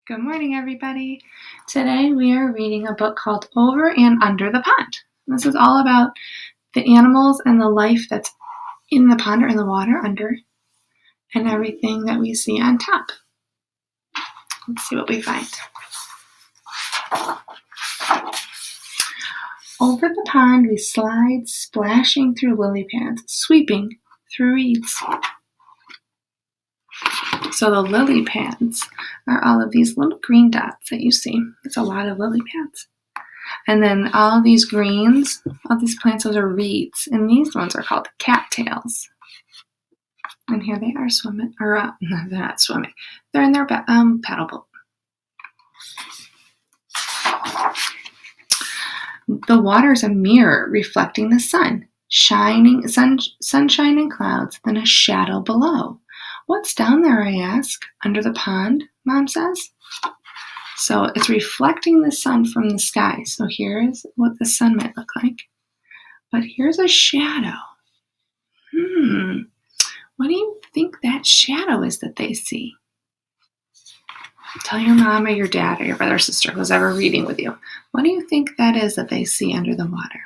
Good morning, everybody. Today we are reading a book called Over and Under the Pond. This is all about the animals and the life that's in the pond or in the water under and everything that we see on top. Let's see what we find. Over the pond we slide, splashing through lily pads, sweeping through reeds. So the lily pads are all of these little green dots that you see. It's a lot of lily pads. And then all these greens, all these plants, those are reeds. And these ones are called cattails. And here they are swimming, or no, they're not swimming. They're in their paddle boat. The water is a mirror reflecting the sun, sunshine and clouds, then a shadow below. What's down there, I ask? Under the pond, Mom says. So it's reflecting the sun from the sky. So here's what the sun might look like. But here's a shadow. What do you think that shadow is that they see? Tell your mom or your dad or your brother or sister who's ever reading with you. What do you think that is that they see under the water?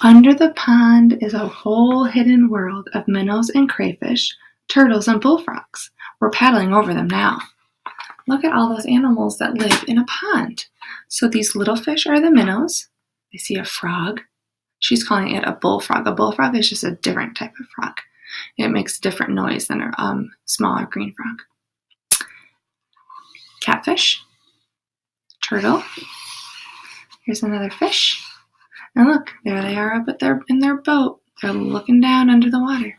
Under the pond is a whole hidden world of minnows and crayfish, turtles and bullfrogs. We're paddling over them now. Look at all those animals that live in a pond. So these little fish are the minnows. I see a frog. She's calling it a bullfrog. A bullfrog is just a different type of frog. It makes a different noise than a smaller green frog. Catfish. Turtle. Here's another fish. And look, there they are up in their boat. They're looking down under the water.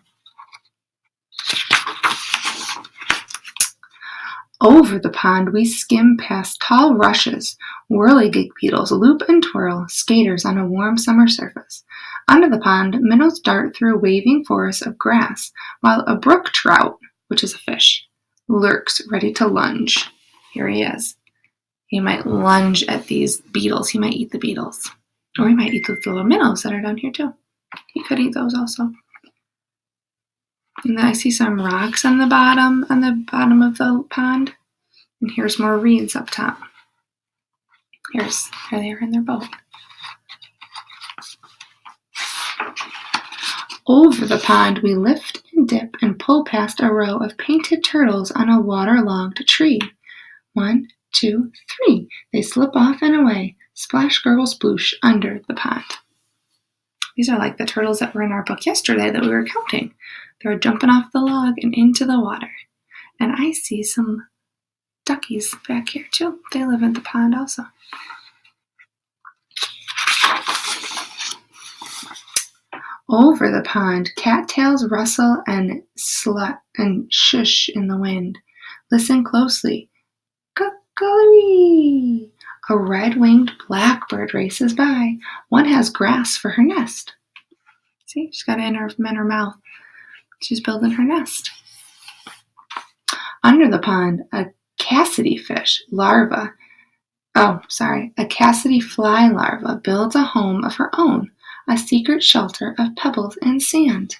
Over the pond, we skim past tall rushes, whirligig beetles loop and twirl, skaters on a warm summer surface. Under the pond, minnows dart through waving forests of grass, while a brook trout, which is a fish, lurks ready to lunge. Here he is. He might lunge at these beetles. He might eat the beetles. Or he might eat the little minnows that are down here too. He could eat those also. And then I see some rocks on the bottom of the pond. And here's more reeds up top. Here they are in their boat. Over the pond we lift and dip and pull past a row of painted turtles on a waterlogged tree. 1, 2, 3. They slip off and away. Splash, gurgle, sploosh under the pond. These are like the turtles that were in our book yesterday that we were counting. They're jumping off the log and into the water. And I see some duckies back here too. They live in the pond also. Over the pond, cattails rustle and shush in the wind. Listen closely. Cuckoo! A red-winged blackbird races by. One has grass for her nest. See, she's got it in her mouth. She's building her nest. Under the pond, a Cassidy fly larva builds a home of her own, a secret shelter of pebbles and sand.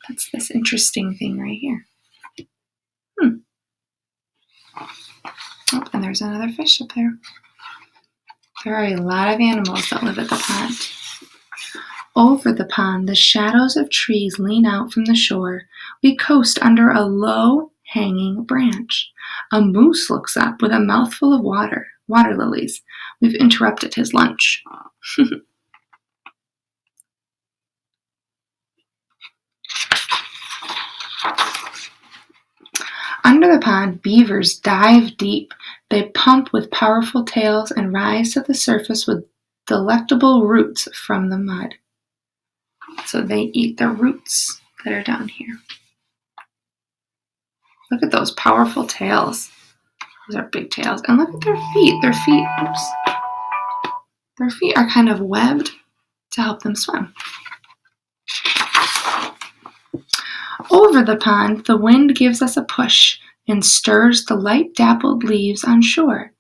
That's this interesting thing right here. Oh, and there's another fish up there. There are a lot of animals that live at the pond. Over the pond, the shadows of trees lean out from the shore. We coast under a low, hanging branch. A moose looks up with a mouthful of water lilies. We've interrupted his lunch. Under the pond, beavers dive deep. They pump with powerful tails and rise to the surface with delectable roots from the mud. So they eat the roots that are down here. Look at those powerful tails. Those are big tails. And look at their feet. Their feet are kind of webbed to help them swim. Over the pond, the wind gives us a push and stirs the light dappled leaves on shore.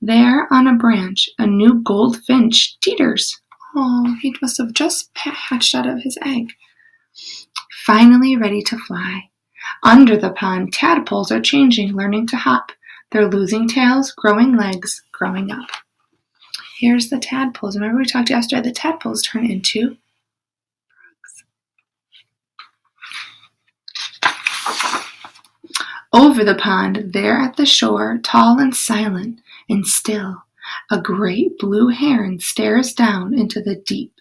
There on a branch, a new goldfinch teeters. Oh, he must have just hatched out of his egg. Finally ready to fly. Under the pond, tadpoles are changing, learning to hop. They're losing tails, growing legs, growing up. Here's the tadpoles. Remember we talked yesterday, the tadpoles turn into frogs. Over the pond, there at the shore, tall and silent and still, a great blue heron stares down into the deep.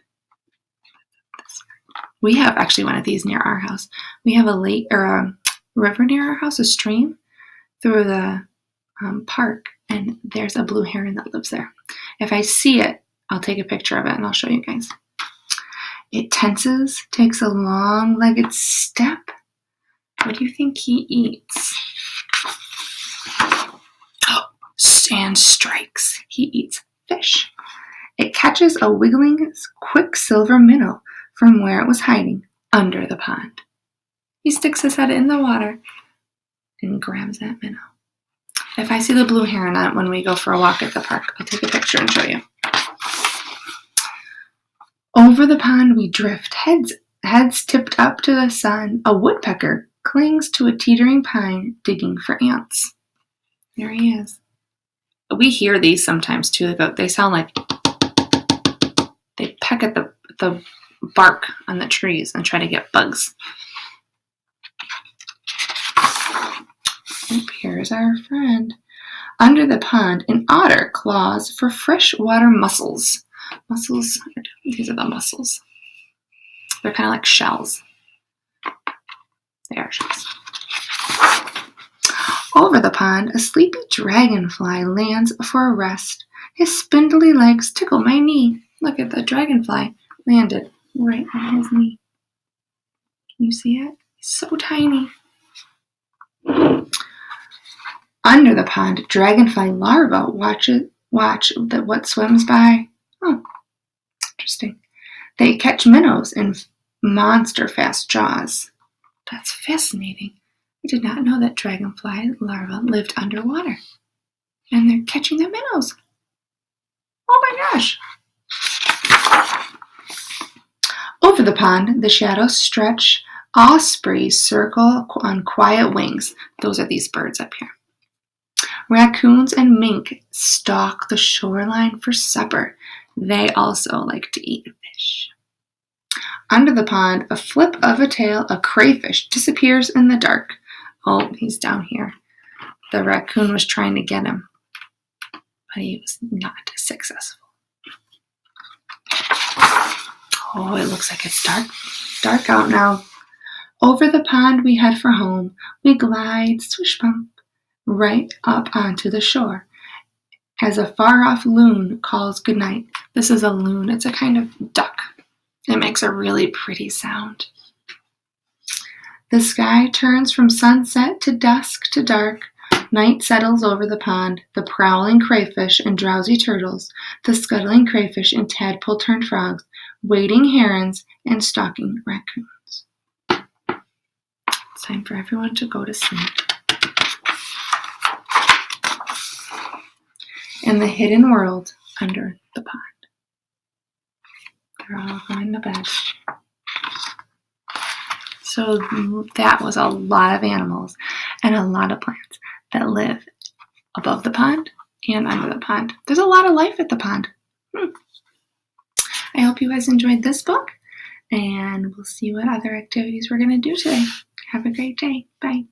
We have actually one of these near our house. We have a lake or a river near our house, a stream through the park, and there's a blue heron that lives there. If I see it, I'll take a picture of it and I'll show you guys. It tenses, takes a long-legged step. What do you think he eats? And strikes. He eats fish. It catches a wiggling quicksilver minnow from where it was hiding under the pond. He sticks his head in the water and grabs that minnow. If I see the blue heron when we go for a walk at the park, I'll take a picture and show you. Over the pond we drift, heads tipped up to the sun. A woodpecker clings to a teetering pine, digging for ants. There he is. We hear these sometimes too. They sound like they peck at the bark on the trees and try to get bugs. And here's our friend. Under the pond, an otter claws for freshwater mussels. Mussels, these are the mussels. They're kind of like shells. They are shells. Over the pond, a sleepy dragonfly lands for a rest. His spindly legs tickle my knee. Look at the dragonfly landed right on his knee. Can you see it? He's so tiny. Under the pond, dragonfly larvae watch what swims by. Oh, interesting. They catch minnows in monster-fast jaws. That's fascinating. I did not know that dragonfly larvae lived underwater. And they're catching their minnows. Oh my gosh. Over the pond, the shadows stretch. Ospreys circle on quiet wings. Those are these birds up here. Raccoons and mink stalk the shoreline for supper. They also like to eat fish. Under the pond, a flip of a tail, a crayfish disappears in the dark. Oh, he's down here. The raccoon was trying to get him, but he was not successful. Oh, it looks like it's dark out now. Over the pond we head for home. We glide, swish bump, right up onto the shore as a far-off loon calls goodnight. This is a loon. It's a kind of duck. It makes a really pretty sound. The sky turns from sunset to dusk to dark. Night settles over the pond. The prowling crayfish and drowsy turtles, the scuttling crayfish and tadpole-turned frogs, wading herons and stalking raccoons. It's time for everyone to go to sleep. In the hidden world under the pond. They're all going to bed. So that was a lot of animals and a lot of plants that live above the pond and under the pond. There's a lot of life at the pond. I hope you guys enjoyed this book, and we'll see what other activities we're going to do today. Have a great day. Bye.